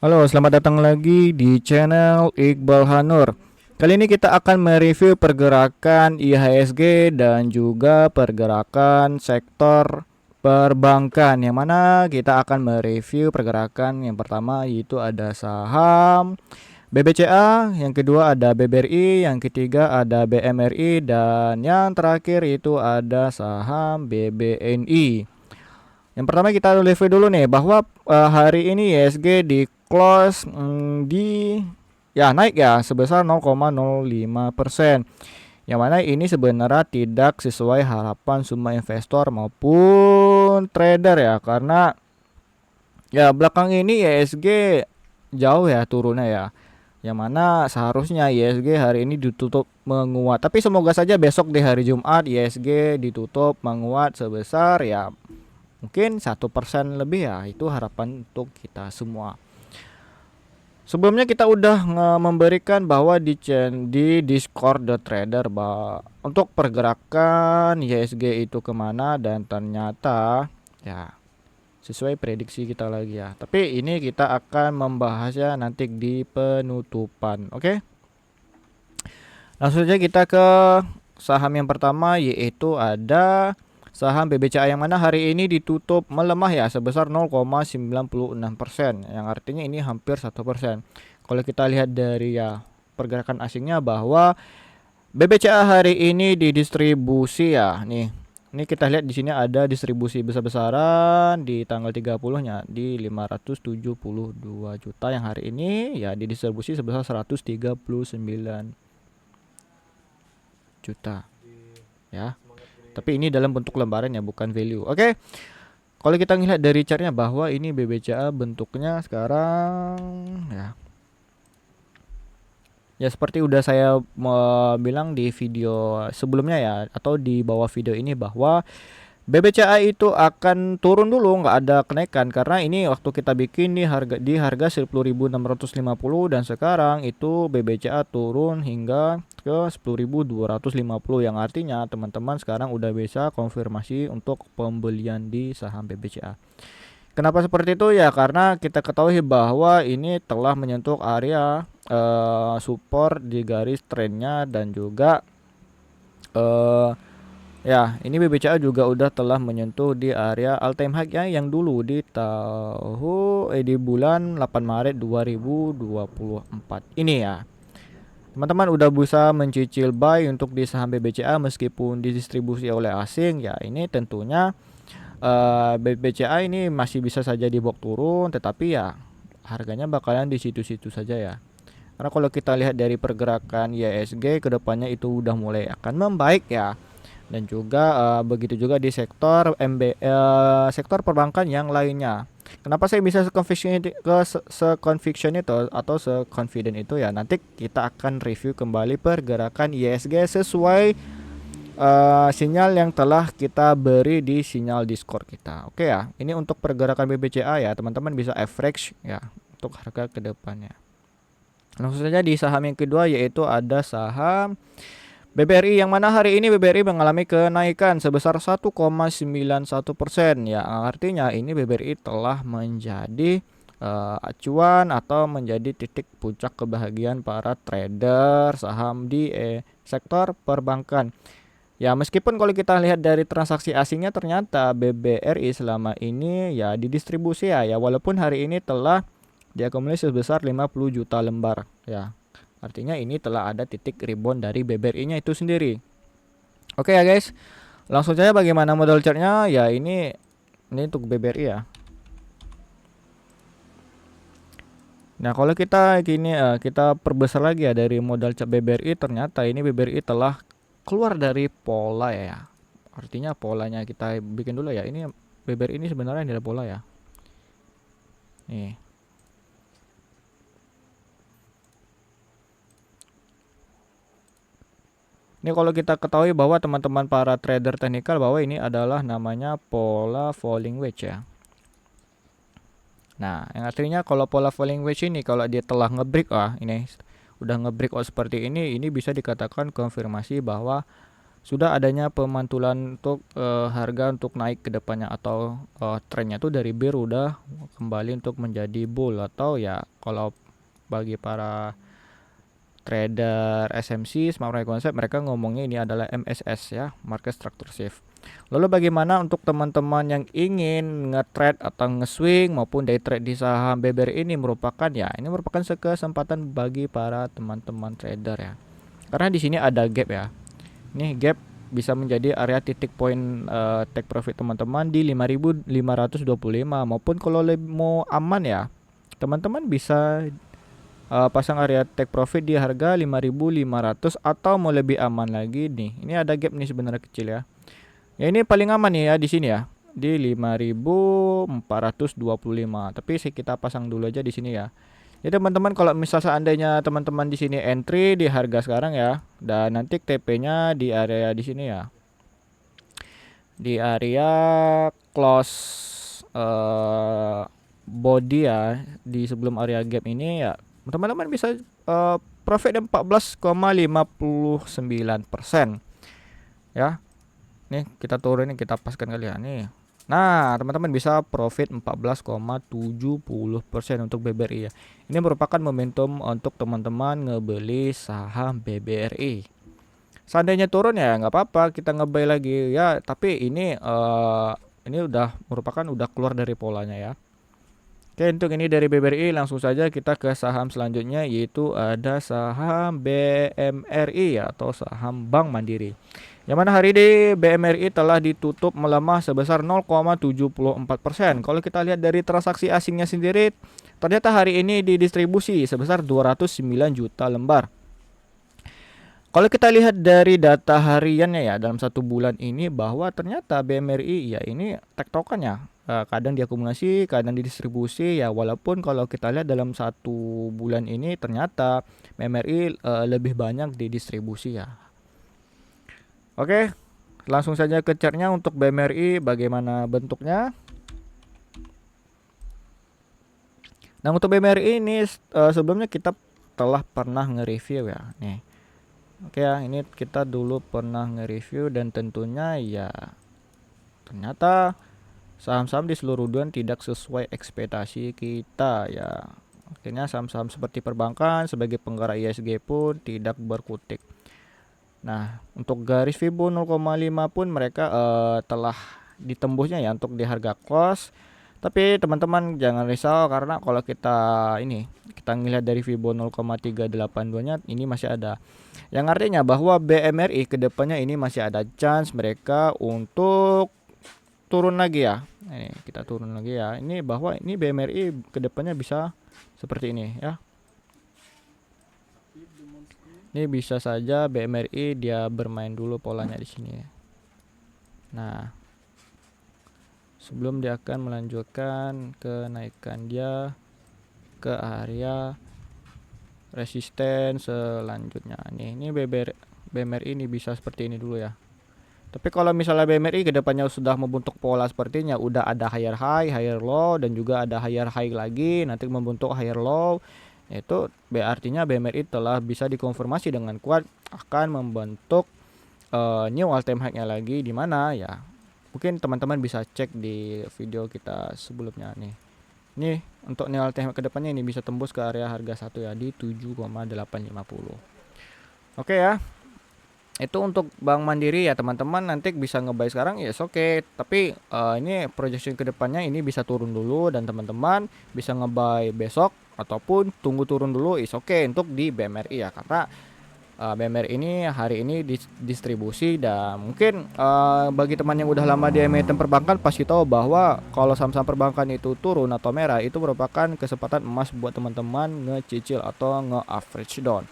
Halo, selamat datang lagi di channel Iqbal Hanur. Kali ini kita akan mereview pergerakan IHSG dan juga pergerakan sektor perbankan. Yang mana kita akan mereview pergerakan yang pertama yaitu ada saham BBCA, yang kedua ada BBRI, yang ketiga ada BMRI, dan yang terakhir itu ada saham BBNI. Yang pertama kita review dulu nih bahwa hari ini ISG di close di ya naik ya sebesar 0,05%. Yang mana ini sebenarnya tidak sesuai harapan semua investor maupun trader ya, karena ya belakang ini ISG jauh ya turunnya ya. Yang mana seharusnya ISG hari ini ditutup menguat. Tapi semoga saja besok di hari Jumat ISG ditutup menguat sebesar ya mungkin 1% lebih ya, itu harapan untuk kita semua. Sebelumnya kita udah memberikan bahwa di Discord The Trader untuk pergerakan ISG itu kemana, dan ternyata ya sesuai prediksi kita lagi ya. Tapi ini kita akan membahasnya nanti di penutupan. Oke, langsung saja kita ke saham yang pertama yaitu ada saham BBCA, yang mana hari ini ditutup melemah ya sebesar 0,96%, yang artinya ini hampir 1%. Kalau kita lihat dari ya pergerakan asingnya bahwa BBCA hari ini didistribusi ya nih. Ini kita lihat di sini ada distribusi besar-besaran di tanggal 30-nya di 572 juta, yang hari ini ya didistribusi sebesar 139 juta ya. Tapi ini dalam bentuk lembaran ya, bukan value. Oke. Kalau kita ngelihat dari chartnya bahwa ini BBCA bentuknya sekarang ya. Ya seperti udah saya bilang di video sebelumnya ya, atau di bawah video ini, bahwa BBCA itu akan turun dulu, nggak ada kenaikan, karena ini waktu kita bikin di harga 10.650, dan sekarang itu BBCA turun hingga ke 10.250, yang artinya teman-teman sekarang udah bisa konfirmasi untuk pembelian di saham BBCA. Kenapa seperti itu ya? Karena kita ketahui bahwa ini telah menyentuh area support di garis trennya, dan juga ya, ini BBCA juga udah telah menyentuh di area all time high ya, yang dulu di bulan 8 Maret 2024 ini ya. Teman-teman udah bisa mencicil buy untuk di saham BBCA meskipun didistribusi oleh asing ya. Ini tentunya BBCA ini masih bisa saja dibawa turun, tetapi ya harganya bakalan di situ-situ saja ya. Karena kalau kita lihat dari pergerakan IHSG kedepannya itu udah mulai akan membaik ya, dan juga begitu juga di sektor sektor perbankan yang lainnya. Kenapa saya bisa se-conviction itu atau se-confident itu ya, nanti kita akan review kembali pergerakan ISG sesuai sinyal yang telah kita beri di sinyal Discord kita. Oke ya, ini untuk pergerakan BBCA ya, teman-teman bisa average ya untuk harga kedepannya. Langsung saja di saham yang kedua yaitu ada saham BBRI, yang mana hari ini BBRI mengalami kenaikan sebesar 1,91% ya. Artinya ini BBRI telah menjadi acuan atau menjadi titik puncak kebahagiaan para trader saham di sektor perbankan. Ya, meskipun kalau kita lihat dari transaksi asingnya ternyata BBRI selama ini ya didistribusi ya, walaupun hari ini telah diakumulasi sebesar 50 juta lembar ya. Artinya ini telah ada titik rebound dari BBRI-nya itu sendiri. Oke ya guys, langsung saja bagaimana modal chartnya ya. Ini untuk BBRI ya. Nah kalau kita gini kita perbesar lagi ya dari modal chart BBRI, ternyata ini BBRI telah keluar dari pola ya. Artinya polanya kita bikin dulu ya. Ini BBRI ini sebenarnya ada pola ya. Nih. Ini kalau kita ketahui bahwa teman-teman para trader teknikal bahwa ini adalah namanya pola falling wedge ya. Nah, yang artinya kalau pola falling wedge ini kalau dia telah ngebreak ini udah ngebreak seperti ini bisa dikatakan konfirmasi bahwa sudah adanya pemantulan untuk harga untuk naik ke depannya, atau trennya tuh dari bear udah kembali untuk menjadi bull, atau ya kalau bagi para trader SMC Smart Money Concept mereka ngomongnya ini adalah MSS ya, Market Structure Shift. Lalu bagaimana untuk teman-teman yang ingin nge-trade atau nge-swing maupun day trade di saham BBR ini merupakan kesempatan bagi para teman-teman trader ya. Karena di sini ada gap ya. Ini gap bisa menjadi area titik poin take profit teman-teman di 5.525, maupun kalau mau aman ya, teman-teman bisa pasang area take profit di harga 5.500, atau mau lebih aman lagi nih. Ini ada gap nih sebenarnya kecil ya. Ya ini paling aman nih ya di sini ya, di 5.425. Tapi kita pasang dulu aja di sini ya. Jadi teman-teman, kalau misal seandainya teman-teman di sini entry di harga sekarang ya, dan nanti TP-nya di area di sini ya, di area close body ya, di sebelum area gap ini ya, teman-teman bisa profit 14,59% ya. Nih kita turunin, kita paskan kali ya nih. Nah teman-teman bisa profit 14,70% untuk BBRI ya. Ini merupakan momentum untuk teman-teman ngebeli saham BBRI. Seandainya turun ya nggak apa-apa, kita nge-buy lagi ya. Tapi ini udah keluar dari polanya ya. Oke, untuk ini dari BBRI langsung saja kita ke saham selanjutnya, yaitu ada saham BMRI ya, atau saham Bank Mandiri. Yang mana hari ini BMRI telah ditutup melemah sebesar 0,74%. Kalau kita lihat dari transaksi asingnya sendiri, ternyata hari ini didistribusi sebesar 209 juta lembar. Kalau kita lihat dari data hariannya ya, dalam satu bulan ini, bahwa ternyata BMRI ya ini tektokannya kadang diakumulasi, kadang didistribusi ya. Walaupun kalau kita lihat dalam satu bulan ini ternyata BMRI lebih banyak didistribusi ya. Oke, langsung saja ke chartnya untuk BMRI bagaimana bentuknya. Nah untuk BMRI ini sebelumnya kita telah pernah nge-review ya nih. Oke ya, ini kita dulu pernah nge-review, dan tentunya ya ternyata saham-saham di seluruh dunia tidak sesuai ekspektasi kita ya. Akhirnya saham-saham seperti perbankan sebagai penggerak ISG pun tidak berkutik. Nah untuk garis Fibo 0,5 pun mereka telah ditembusnya ya untuk di harga close. Tapi teman-teman jangan risau, karena kalau kita ngelihat dari Fibo 0,382 nya ini masih ada, yang artinya bahwa BMRI kedepannya ini masih ada chance mereka untuk turun lagi ya. Ini kita turun lagi ya. Ini bahwa ini BMRI kedepannya bisa seperti ini ya. Ini bisa saja BMRI dia bermain dulu polanya di sini. Nah, sebelum dia akan melanjutkan kenaikan dia ke area resisten selanjutnya. Ini BMRI ini bisa seperti ini dulu ya. Tapi kalau misalnya BMRI kedepannya sudah membentuk pola sepertinya, udah ada higher high, higher low, dan juga ada higher high lagi, nanti membentuk higher low, itu artinya BMRI telah bisa dikonfirmasi dengan kuat akan membentuk new all time high-nya lagi, di mana ya mungkin teman-teman bisa cek di video kita sebelumnya nih. Ini untuk new all time high kedepannya ini bisa tembus ke area harga 1 ya, di 7,850. Oke ya. Itu untuk Bank Mandiri ya teman-teman, nanti bisa ngebuy sekarang ya oke. Tapi ini projection kedepannya ini bisa turun dulu, dan teman-teman bisa ngebuy besok ataupun tunggu turun dulu oke untuk di BMRI ya, karena BMRI ini hari ini distribusi. Dan mungkin bagi teman yang udah lama di emiten perbankan pasti tahu bahwa kalau saham-saham perbankan itu turun atau merah, itu merupakan kesempatan emas buat teman-teman ngecicil atau nge-average down.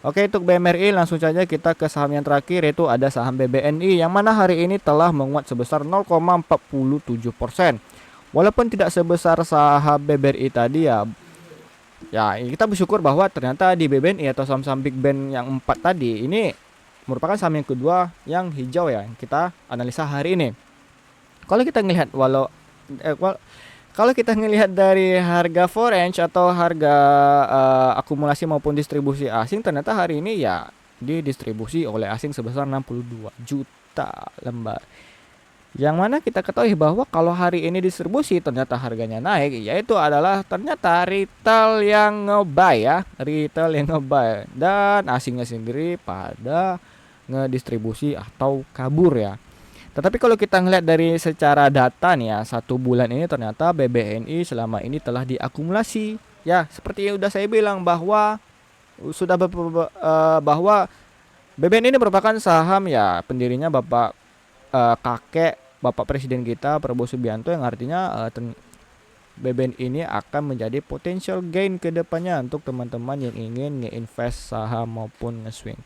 Oke, untuk BMRI langsung saja kita ke saham yang terakhir, yaitu ada saham BBNI, yang mana hari ini telah menguat sebesar 0,47%. Walaupun tidak sebesar saham BBRI tadi ya. Ya, kita bersyukur bahwa ternyata di BBNI atau saham-saham Big Bang yang 4 tadi ini merupakan saham yang kedua yang hijau ya, kita analisa hari ini. Kalau kita ngelihat kalau kita ngelihat dari harga foreign atau harga akumulasi maupun distribusi asing, ternyata hari ini ya didistribusi oleh asing sebesar 62 juta lembar. Yang mana kita ketahui bahwa kalau hari ini distribusi ternyata harganya naik, yaitu adalah ternyata retail yang nge-buy ya, retail yang nge-buy, dan asingnya sendiri pada ngedistribusi atau kabur ya. Tetapi kalau kita ngeliat dari secara data nih ya, 1 bulan ini ternyata BBNI selama ini telah diakumulasi. Ya, seperti yang udah saya bilang bahwa bahwa BBNI ini merupakan saham ya pendirinya kakek Bapak Presiden kita Prabowo Subianto, yang artinya BBNI ini akan menjadi potential gain ke depannya untuk teman-teman yang ingin nge-invest saham maupun nge-swing.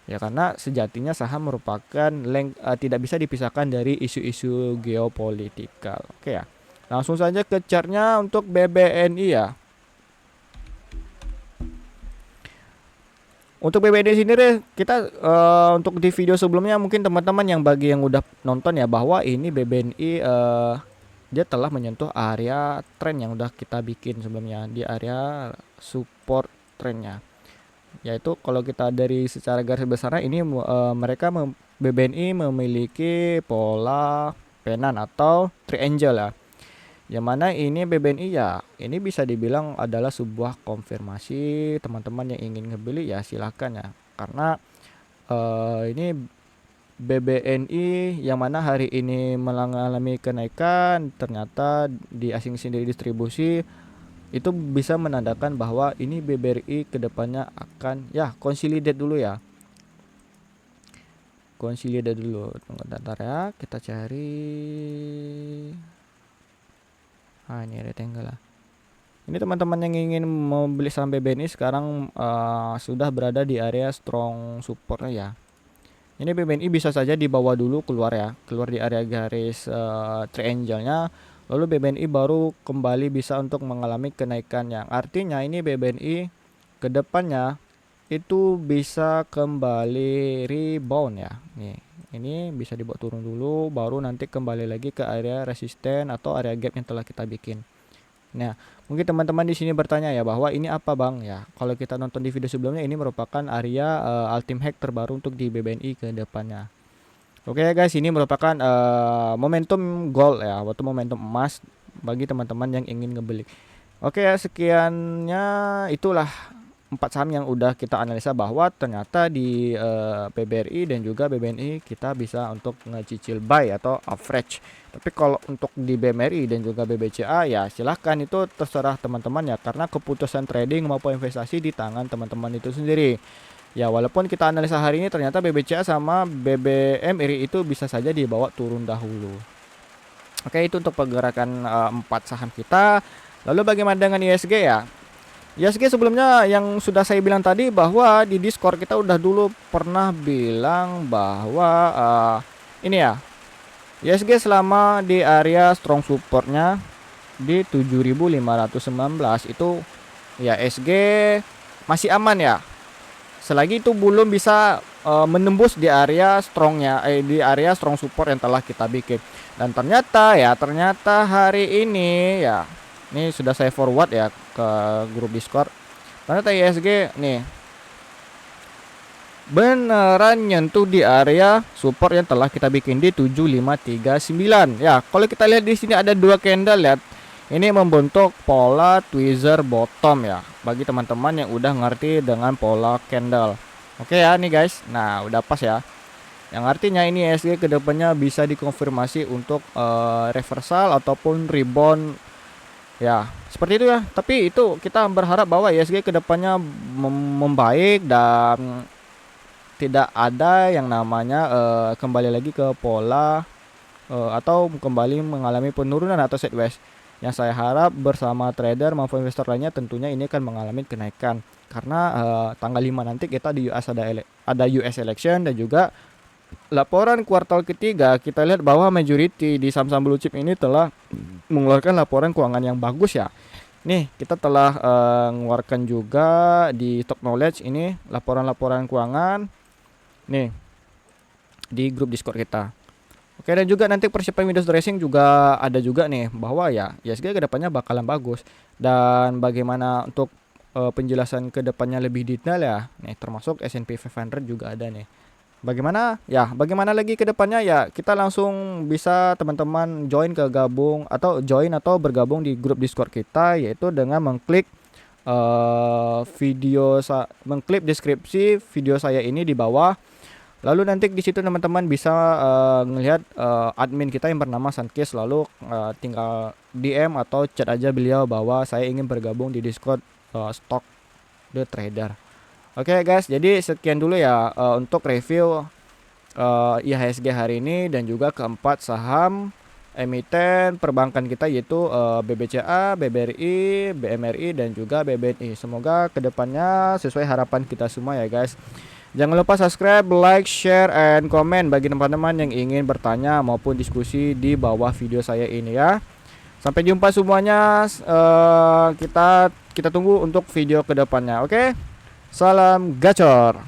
Ya, karena sejatinya saham merupakan tidak bisa dipisahkan dari isu-isu geopolitikal. Oke ya. Langsung saja ke chartnya untuk BBNI ya. Untuk BBNI sendiri kita untuk di video sebelumnya mungkin teman-teman yang bagi yang udah nonton ya, bahwa ini BBNI dia telah menyentuh area tren yang udah kita bikin sebelumnya di area support trennya. Yaitu kalau kita dari secara garis besarnya ini BBNI memiliki pola penan atau triangle ya. Yang mana ini BBNI ya, ini bisa dibilang adalah sebuah konfirmasi teman-teman yang ingin ngebeli ya silakan ya. Karena ini BBNI yang mana hari ini mengalami kenaikan, ternyata di asing sendiri distribusi, itu bisa menandakan bahwa ini BBRI kedepannya akan ya consolidate dulu ya. Consolidate dulu. Tunggu bentar ya, kita cari. Ini rectangle lah. Ini teman-teman yang ingin membeli saham BBNI sekarang sudah berada di area strong supportnya ya. Ini BBNI bisa saja dibawa dulu keluar ya, keluar di area garis triangle-nya, lalu BBNI baru kembali bisa untuk mengalami kenaikan, yang artinya ini BBNI kedepannya itu bisa kembali rebound ya. Nih, ini bisa dibawa turun dulu, baru nanti kembali lagi ke area resisten atau area gap yang telah kita bikin. Nah, mungkin teman-teman di sini bertanya ya, bahwa ini apa bang ya? Kalau kita nonton di video sebelumnya, ini merupakan area ultimate hack terbaru untuk di BBNI ke depannya. Oke ya guys, ini merupakan momentum gold ya, atau momentum emas bagi teman-teman yang ingin ngebeli. Oke ya, sekiannya itulah 4 saham yang udah kita analisa bahwa ternyata di PBRI dan juga BBNI kita bisa untuk ngecicil buy atau average. Tapi kalau untuk di BMRI dan juga BBCA ya silahkan, itu terserah teman-teman ya, karena keputusan trading maupun investasi di tangan teman-teman itu sendiri. Ya, walaupun kita analisa hari ini ternyata BBCA sama BBMRI itu bisa saja dibawa turun dahulu. Oke, itu untuk pergerakan 4 saham kita. Lalu bagaimana dengan ISG ya? ISG sebelumnya yang sudah saya bilang tadi bahwa di Discord kita udah dulu pernah bilang bahwa ini ya, ISG selama di area strong supportnya di 7.519 itu ya ISG masih aman ya, selagi itu belum bisa menembus di area strongnya, di area strong support yang telah kita bikin. Dan ternyata hari ini ya, ini sudah saya forward ya ke grup Discord. Ternyata ISG nih beneran nyentuh di area support yang telah kita bikin di 7539. Ya, kalau kita lihat di sini ada 2 candle, lihat. Ini membentuk pola tweezer bottom ya. Bagi teman-teman yang udah ngerti dengan pola candle. Oke ya nih guys. Nah, udah pas ya. Yang artinya ini ISG kedepannya bisa dikonfirmasi untuk reversal ataupun rebound. Ya, seperti itu ya. Tapi itu kita berharap bahwa ISG kedepannya membaik dan tidak ada yang namanya kembali lagi ke pola atau kembali mengalami penurunan atau sideways. Yang saya harap bersama trader maupun investor lainnya tentunya ini akan mengalami kenaikan. Karena tanggal 5 nanti kita di US ada US election, dan juga laporan kuartal ketiga kita lihat bahwa majority di saham-saham blue chip ini telah mengeluarkan laporan keuangan yang bagus ya. Nih, kita telah mengeluarkan juga di Top Knowledge ini laporan-laporan keuangan nih di grup Discord kita. Oke, dan juga nanti persiapan Windows dressing juga ada juga nih, bahwa ya ISG kedepannya bakalan bagus. Dan bagaimana untuk penjelasan ke depannya lebih detail ya. Nih termasuk S&P 500 juga ada nih. Bagaimana? Ya, bagaimana lagi ke depannya ya? Kita langsung bisa teman-teman join atau bergabung di grup Discord kita, yaitu dengan mengklik mengklik deskripsi video saya ini di bawah. Lalu nanti di situ teman-teman bisa ngelihat admin kita yang bernama Sunkist. Lalu tinggal DM atau chat aja beliau bahwa saya ingin bergabung di Discord Stock the Trader. Oke guys, jadi sekian dulu ya untuk review IHSG hari ini dan juga keempat saham emiten perbankan kita, yaitu BBCA, BBRI, BMRI dan juga BBNI. Semoga kedepannya sesuai harapan kita semua ya guys. Jangan lupa subscribe, like, share, and comment bagi teman-teman yang ingin bertanya maupun diskusi di bawah video saya ini ya. Sampai jumpa semuanya. Kita tunggu untuk video kedepannya. Oke, salam gacor.